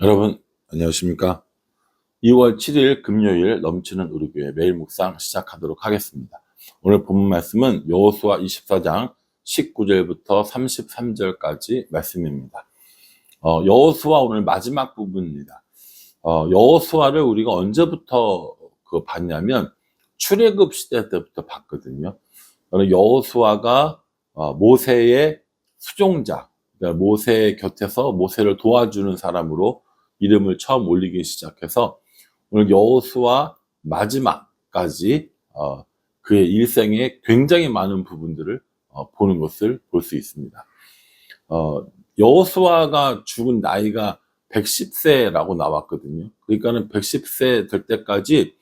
여러분 안녕하십니까? 2월 7일 금요일 넘치는 우리 교회 매일 묵상 시작하도록 하겠습니다. 오늘 본문 말씀은 여호수아 24장 19절부터 33절까지 말씀입니다. 여호수아 오늘 마지막 부분입니다. 여호수아를 우리가 언제부터 봤냐면 출애굽 시대 때부터 봤거든요. 여호수아가 모세의 수종자, 그러니까 모세 곁에서 모세를 도와주는 사람으로 이름을 처음 올리기 시작해서 오늘 여호수아 마지막까지 그의 일생에 굉장히 많은 부분들을 보는 것을 볼 수 있습니다. 여호수아가 죽은 나이가 110세라고 나왔거든요. 그러니까는 110세 될 때까지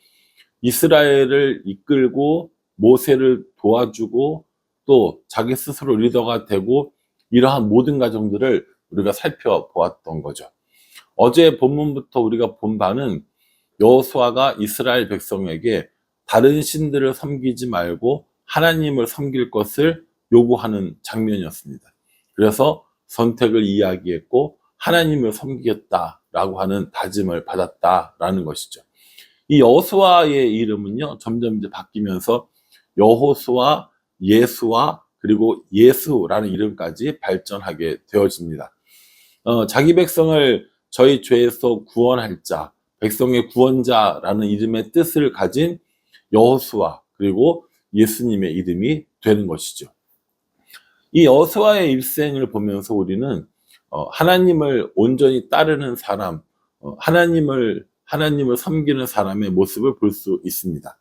이스라엘을 이끌고 모세를 도와주고 또 자기 스스로 리더가 되고 이러한 모든 과정들을 우리가 살펴보았던 거죠. 어제 본문부터 우리가 본 바는 여호수아가 이스라엘 백성에게 다른 신들을 섬기지 말고 하나님을 섬길 것을 요구하는 장면이었습니다. 그래서 선택을 이야기했고 하나님을 섬기겠다라고 하는 다짐을 받았다라는 것이죠. 이 여호수아의 이름은요 점점 이제 바뀌면서 여호수아, 예수아 그리고 예수라는 이름까지 발전하게 되어집니다. 자기 백성을 저희 죄에서 구원할 자, 백성의 구원자라는 이름의 뜻을 가진 여호수아 그리고 예수님의 이름이 되는 것이죠. 이 여호수아의 일생을 보면서 우리는 하나님을 온전히 따르는 사람, 하나님을 섬기는 사람의 모습을 볼 수 있습니다.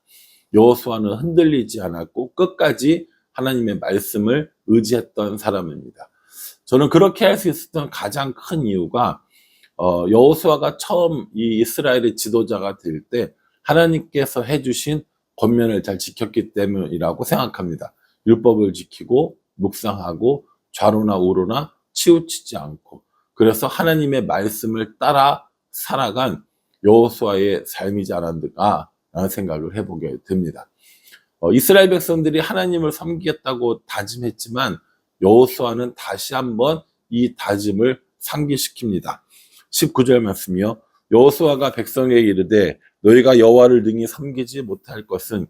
여호수아는 흔들리지 않았고 끝까지 하나님의 말씀을 의지했던 사람입니다. 저는 그렇게 할 수 있었던 가장 큰 이유가 여호수아가 처음 이 이스라엘의 지도자가 될 때 하나님께서 해주신 권면을 잘 지켰기 때문이라고 생각합니다. 율법을 지키고 묵상하고 좌로나 우로나 치우치지 않고 그래서 하나님의 말씀을 따라 살아간 여호수아의 삶이지 않았는가라는 생각을 해보게 됩니다. 이스라엘 백성들이 하나님을 섬기겠다고 다짐했지만 여호수아는 다시 한번 이 다짐을 상기시킵니다. 19절 말씀이요. 여호수아가 백성에게 이르되 너희가 여호와를 능히 섬기지 못할 것은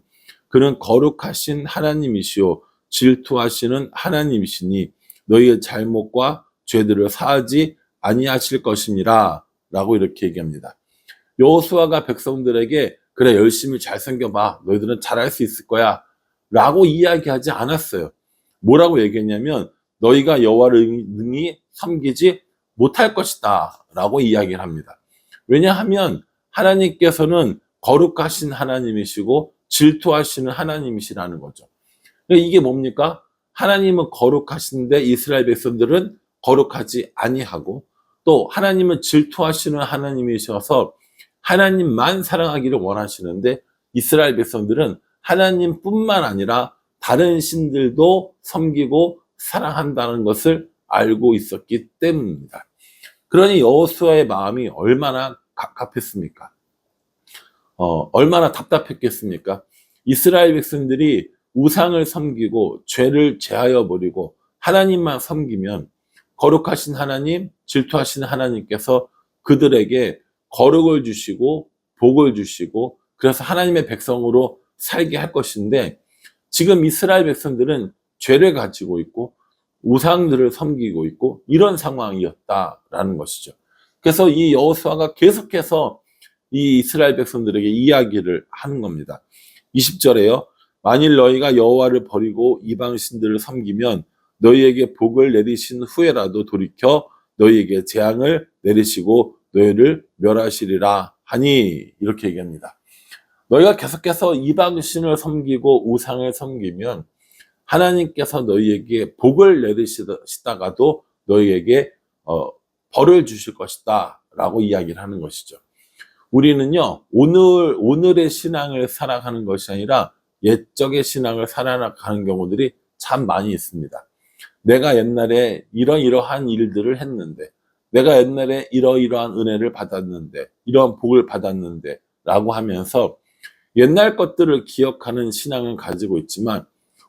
그는 거룩하신 하나님이시오 질투하시는 하나님이시니 너희의 잘못과 죄들을 사하지 아니하실 것이니라 라고 이렇게 얘기합니다. 여호수아가 백성들에게 그래 열심히 잘 섬겨봐 너희들은 잘할 수 있을 거야 라고 이야기하지 않았어요. 뭐라고 얘기했냐면 너희가 여호와를 능히 섬기지 못할 것이다 라고 이야기를 합니다. 왜냐하면 하나님께서는 거룩하신 하나님이시고 질투하시는 하나님이시라는 거죠. 이게 뭡니까? 하나님은 거룩하신데 이스라엘 백성들은 거룩하지 아니하고 또 하나님은 질투하시는 하나님이셔서 하나님만 사랑하기를 원하시는데 이스라엘 백성들은 하나님뿐만 아니라 다른 신들도 섬기고 사랑한다는 것을 알고 있었기 때문입니다. 그러니 여호수아의 마음이 얼마나 갑갑했습니까? 얼마나 답답했겠습니까? 이스라엘 백성들이 우상을 섬기고 죄를 제하여 버리고 하나님만 섬기면 거룩하신 하나님, 질투하시는 하나님께서 그들에게 거룩을 주시고 복을 주시고 그래서 하나님의 백성으로 살게 할 것인데 지금 이스라엘 백성들은 죄를 가지고 있고 우상들을 섬기고 있고 이런 상황이었다라는 것이죠. 그래서 이 여호수아가 계속해서 이 이스라엘 백성들에게 이야기를 하는 겁니다. 20절에요. 만일 너희가 여호와를 버리고 이방 신들을 섬기면 너희에게 복을 내리신 후에라도 돌이켜 너희에게 재앙을 내리시고 너희를 멸하시리라 하니 이렇게 얘기합니다. 너희가 계속해서 이방 신을 섬기고 우상을 섬기면 하나님께서 너희에게 복을 내리시다가도 너희에게 벌을 주실 것이다 라고 이야기를 하는 것이죠. 우리는요 오늘의 신앙을 살아가는 것이 아니라 옛적의 신앙을 살아가는 경우들이 참 많이 있습니다. 내가 옛날에 이러한 일들을 했는데 내가 옛날에 이러이러한 은혜를 받았는데 이러한 복을 받았는데 라고 하면서 옛날 것들을 기억하는 신앙을 가지고 있지만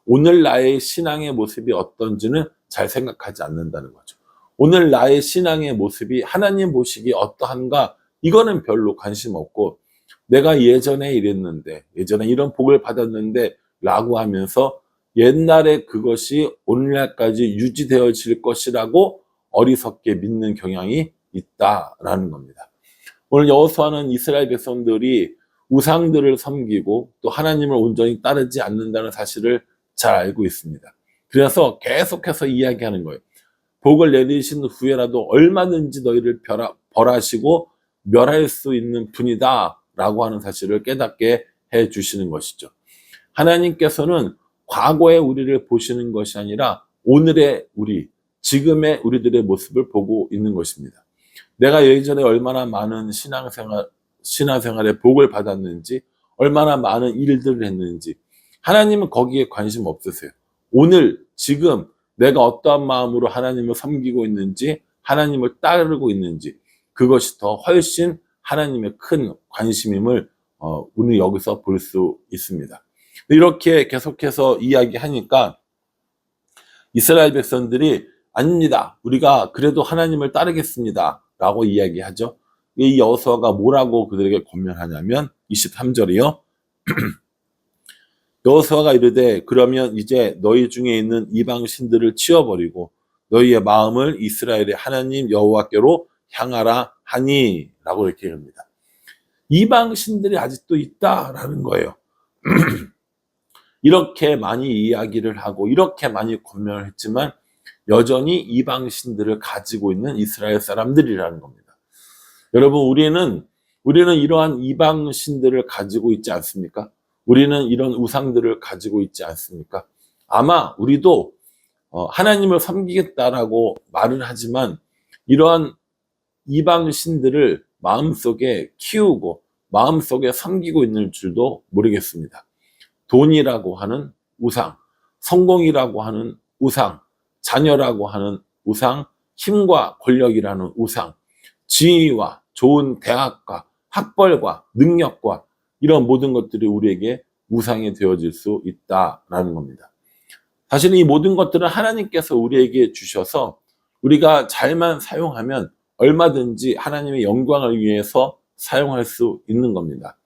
오늘 나의 신앙의 모습이 어떤지는 잘 생각하지 않는다는 거죠. 오늘 나의 신앙의 모습이 하나님 보시기에 어떠한가? 이거는 별로 관심 없고, 내가 예전에 이랬는데, 예전에 이런 복을 받았는데 라고 하면서 옛날에 그것이 오늘날까지 유지되어질 것이라고 어리석게 믿는 경향이 있다라는 겁니다. 오늘 여호수아는 이스라엘 백성들이 우상들을 섬기고 또 하나님을 온전히 따르지 않는다는 사실을 잘 알고 있습니다. 그래서 계속해서 이야기하는 거예요. 복을 내리신 후에라도 얼마든지 너희를 벌하시고 멸할 수 있는 분이다 라고 하는 사실을 깨닫게 해 주시는 것이죠. 하나님께서는 과거의 우리를 보시는 것이 아니라 오늘의 우리, 지금의 우리들의 모습을 보고 있는 것입니다. 내가 예전에 얼마나 많은 신앙생활에 복을 받았는지, 얼마나 많은 일들을 했는지, 하나님은 거기에 관심 없으세요. 오늘, 지금 내가 어떠한 마음으로 하나님을 섬기고 있는지, 하나님을 따르고 있는지, 그것이 더 훨씬 하나님의 큰 관심임을 우리 여기서 볼 수 있습니다. 이렇게 계속해서 이야기하니까 이스라엘 백성들이 아닙니다. 우리가 그래도 하나님을 따르겠습니다. 라고 이야기하죠. 이 여호수아가 뭐라고 그들에게 권면하냐면 23절이요. 여호수아가 이르되 그러면 이제 너희 중에 있는 이방 신들을 치워버리고 너희의 마음을 이스라엘의 하나님 여호와께로 향하라 하니 라고 이렇게 합니다. 이방 신들이 아직도 있다라는 거예요. 이렇게 많이 이야기를 하고 이렇게 많이 권면을 했지만 여전히 이방 신들을 가지고 있는 이스라엘 사람들이라는 겁니다. 여러분, 우리는 이러한 이방 신들을 가지고 있지 않습니까? 우리는 이런 우상들을 가지고 있지 않습니까? 아마 우리도 하나님을 섬기겠다라고 말을 하지만 이러한 이방 신들을 마음속에 키우고 마음속에 섬기고 있는 줄도 모르겠습니다. 돈이라고 하는 우상, 성공이라고 하는 우상, 자녀라고 하는 우상, 힘과 권력이라는 우상, 지위와 좋은 대학과 학벌과 능력과 이런 모든 것들이 우리에게 우상이 되어질 수 있다라는 겁니다. 사실 이 모든 것들은 하나님께서 우리에게 주셔서 우리가 잘만 사용하면 얼마든지 하나님의 영광을 위해서 사용할 수 있는 겁니다.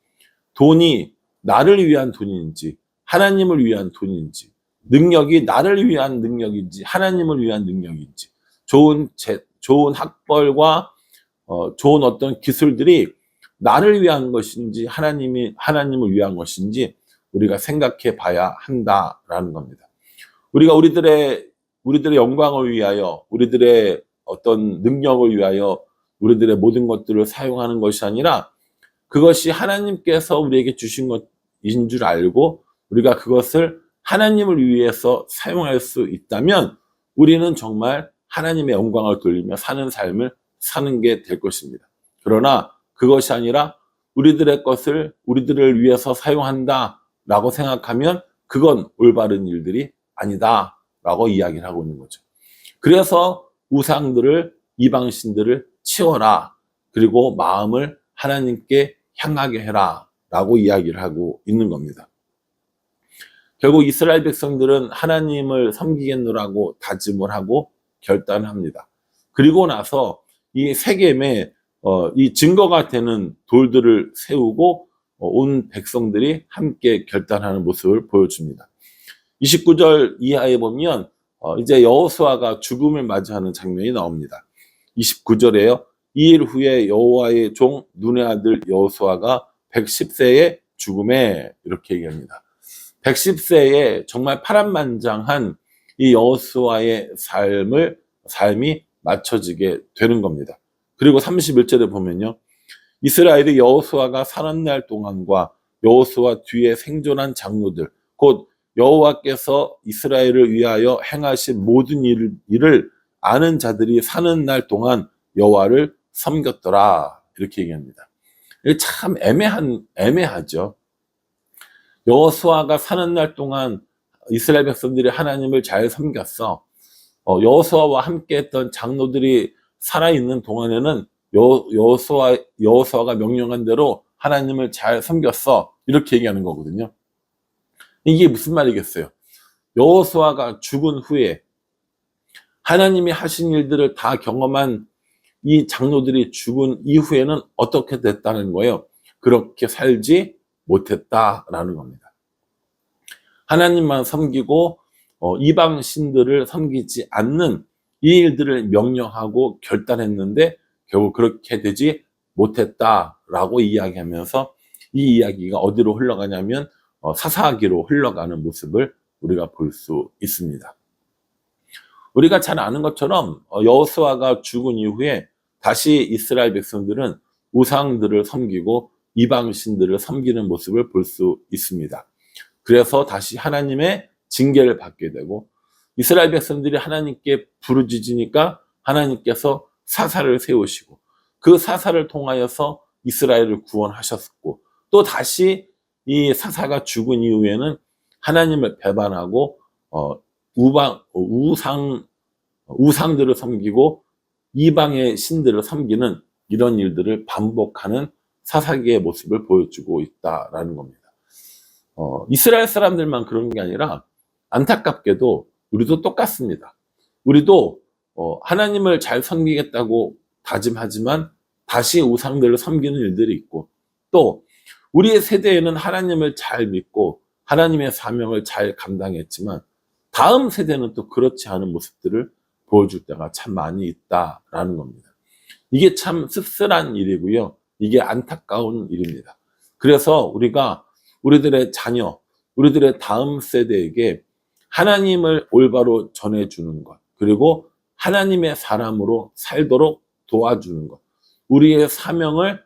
돈이 나를 위한 돈인지 하나님을 위한 돈인지, 능력이 나를 위한 능력인지 하나님을 위한 능력인지, 좋은 학벌과 좋은 어떤 기술들이 나를 위한 것인지 하나님을 위한 것인지 우리가 생각해 봐야 한다라는 겁니다. 우리가 우리들의 영광을 위하여, 우리들의 어떤 능력을 위하여 우리들의 모든 것들을 사용하는 것이 아니라 그것이 하나님께서 우리에게 주신 것인 줄 알고 우리가 그것을 하나님을 위해서 사용할 수 있다면 우리는 정말 하나님의 영광을 돌리며 사는 삶을 사는 게 될 것입니다. 그러나 그것이 아니라 우리들의 것을 우리들을 위해서 사용한다라고 생각하면 그건 올바른 일들이 아니다라고 이야기를 하고 있는 거죠. 그래서 우상들을, 이방신들을 치워라. 그리고 마음을 하나님께 향하게 해라 라고 이야기를 하고 있는 겁니다. 결국 이스라엘 백성들은 하나님을 섬기겠노라고 다짐을 하고 결단합니다. 그리고 나서 이 세겜에 이 증거가 되는 돌들을 세우고 온 백성들이 함께 결단하는 모습을 보여줍니다. 29절 이하에 보면 이제 여호수아가 죽음을 맞이하는 장면이 나옵니다. 29절에요. 이 일 후에 여호와의 종 눈의 아들 여호수아가 110세에 죽음에 이렇게 얘기합니다. 110세에 정말 파란만장한 이 여호수아의 삶이 맞춰지게 되는 겁니다. 그리고 31절에 보면요. 이스라엘이 여호수아가 사는 날 동안과 여호수아 뒤에 생존한 장로들, 곧 여호와께서 이스라엘을 위하여 행하신 모든 일을 아는 자들이 사는 날 동안 여호와를 섬겼더라. 이렇게 얘기합니다. 이게 참 애매하죠. 여호수아가 사는 날 동안 이스라엘 백성들이 하나님을 잘 섬겼어. 여호수아와 함께 했던 장로들이 살아있는 동안에는 여호수아가 명령한 대로 하나님을 잘 섬겼어. 이렇게 얘기하는 거거든요. 이게 무슨 말이겠어요? 여호수아가 죽은 후에 하나님이 하신 일들을 다 경험한 이 장로들이 죽은 이후에는 어떻게 됐다는 거예요? 그렇게 살지 못했다라는 겁니다. 하나님만 섬기고 이방 신들을 섬기지 않는 이 일들을 명령하고 결단했는데 결국 그렇게 되지 못했다라고 이야기하면서 이 이야기가 어디로 흘러가냐면 사사기로 흘러가는 모습을 우리가 볼 수 있습니다. 우리가 잘 아는 것처럼 여호수아가 죽은 이후에 다시 이스라엘 백성들은 우상들을 섬기고 이방 신들을 섬기는 모습을 볼 수 있습니다. 그래서 다시 하나님의 징계를 받게 되고 이스라엘 백성들이 하나님께 부르짖으니까 하나님께서 사사를 세우시고 그 사사를 통하여서 이스라엘을 구원하셨고 또 다시 이 사사가 죽은 이후에는 하나님을 배반하고 우상들을 섬기고 이방의 신들을 섬기는 이런 일들을 반복하는 사사기의 모습을 보여주고 있다라는 겁니다. 이스라엘 사람들만 그런 게 아니라 안타깝게도 우리도 똑같습니다. 우리도 하나님을 잘 섬기겠다고 다짐하지만 다시 우상들을 섬기는 일들이 있고 또 우리의 세대에는 하나님을 잘 믿고 하나님의 사명을 잘 감당했지만 다음 세대는 또 그렇지 않은 모습들을 보여줄 때가 참 많이 있다라는 겁니다. 이게 참 씁쓸한 일이고요. 이게 안타까운 일입니다. 그래서 우리가 우리들의 자녀, 우리들의 다음 세대에게 하나님을 올바로 전해주는 것, 그리고 하나님의 사람으로 살도록 도와주는 것, 우리의 사명을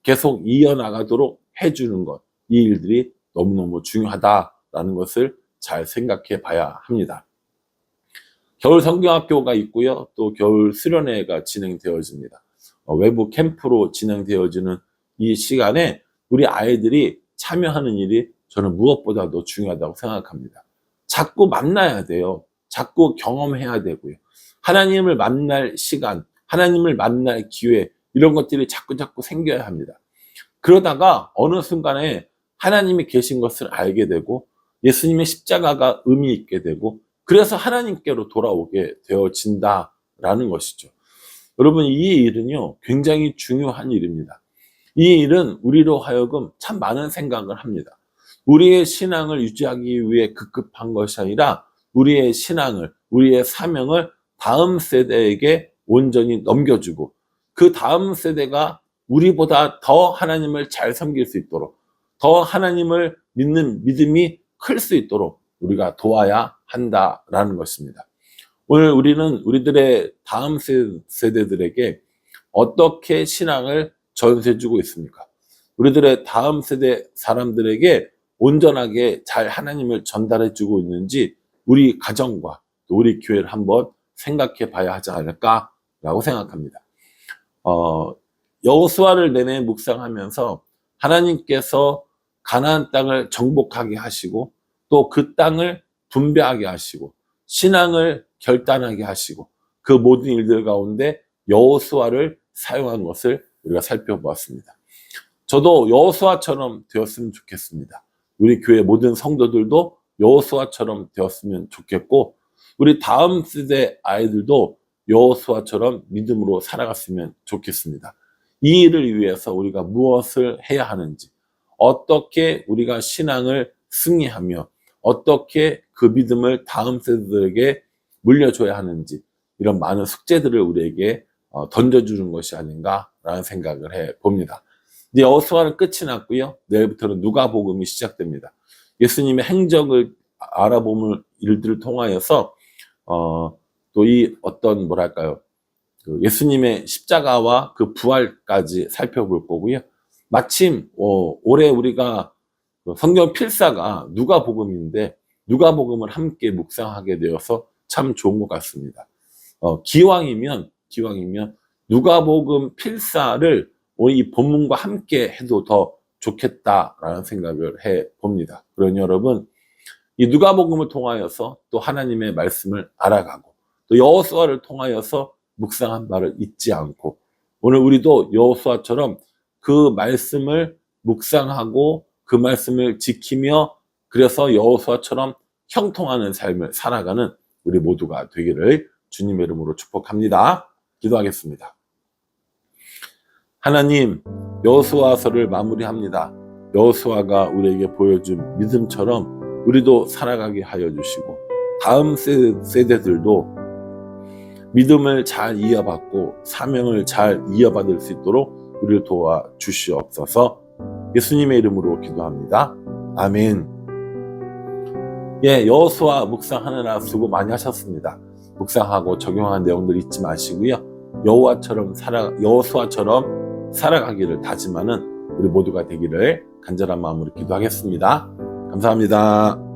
계속 이어나가도록 해주는 것, 이 일들이 너무너무 중요하다라는 것을 잘 생각해 봐야 합니다. 겨울 성경학교가 있고요. 또 겨울 수련회가 진행되어집니다. 외부 캠프로 진행되어지는 이 시간에 우리 아이들이 참여하는 일이 저는 무엇보다도 중요하다고 생각합니다. 자꾸 만나야 돼요. 자꾸 경험해야 되고요. 하나님을 만날 시간, 하나님을 만날 기회, 이런 것들이 자꾸 생겨야 합니다. 그러다가 어느 순간에 하나님이 계신 것을 알게 되고 예수님의 십자가가 의미 있게 되고 그래서 하나님께로 돌아오게 되어진다라는 것이죠. 여러분, 이 일은요 굉장히 중요한 일입니다. 이 일은 우리로 하여금 참 많은 생각을 합니다. 우리의 신앙을 유지하기 위해 급급한 것이 아니라 우리의 신앙을, 우리의 사명을 다음 세대에게 온전히 넘겨주고 그 다음 세대가 우리보다 더 하나님을 잘 섬길 수 있도록 더 하나님을 믿는 믿음이 클 수 있도록 우리가 도와야 한다라는 것입니다. 오늘 우리는 우리들의 다음 세대들에게 어떻게 신앙을 전수해주고 있습니까? 우리들의 다음 세대 사람들에게 온전하게 잘 하나님을 전달해주고 있는지 우리 가정과 또 우리 교회를 한번 생각해 봐야 하지 않을까라고 생각합니다. 여호수아를 내내 묵상하면서 하나님께서 가나안 땅을 정복하게 하시고 또 그 땅을 분배하게 하시고 신앙을 결단하게 하시고 그 모든 일들 가운데 여호수아를 사용한 것을 우리가 살펴보았습니다. 저도 여호수아처럼 되었으면 좋겠습니다. 우리 교회 모든 성도들도 여호수아처럼 되었으면 좋겠고 우리 다음 세대 아이들도 여호수아처럼 믿음으로 살아갔으면 좋겠습니다. 이 일을 위해서 우리가 무엇을 해야 하는지, 어떻게 우리가 신앙을 승리하며 어떻게 그 믿음을 다음 세대들에게 물려줘야 하는지 이런 많은 숙제들을 우리에게 던져주는 것이 아닌가라는 생각을 해봅니다. 이제 여호수아는 끝이 났고요. 내일부터는 누가복음이 시작됩니다. 예수님의 행적을 알아보는 일들을 통하여서 또 이 어떤 뭐랄까요, 그 예수님의 십자가와 그 부활까지 살펴볼 거고요. 마침 올해 우리가 성경 필사가 누가복음인데 누가복음을 함께 묵상하게 되어서 참 좋은 것 같습니다. 기왕이면 누가복음 필사를 이 본문과 함께 해도 더 좋겠다라는 생각을 해봅니다. 그러니 여러분, 이 누가복음을 통하여서 또 하나님의 말씀을 알아가고 또 여호수아를 통하여서 묵상한 바를 잊지 않고 오늘 우리도 여호수아처럼 그 말씀을 묵상하고 그 말씀을 지키며 그래서 여호수아처럼 형통하는 삶을 살아가는 우리 모두가 되기를 주님의 이름으로 축복합니다. 기도하겠습니다. 하나님, 여호수아서를 마무리합니다. 여호수아가 우리에게 보여준 믿음처럼 우리도 살아가게 하여 주시고 다음 세대들도 믿음을 잘 이어받고 사명을 잘 이어받을 수 있도록 우리를 도와주시옵소서. 예수님의 이름으로 기도합니다. 아멘. 예, 여호수아 묵상하느라 수고 많이 하셨습니다. 묵상하고 적용한 내용들 잊지 마시고요. 여호수아처럼 살아가기를 다짐하는 우리 모두가 되기를 간절한 마음으로 기도하겠습니다. 감사합니다.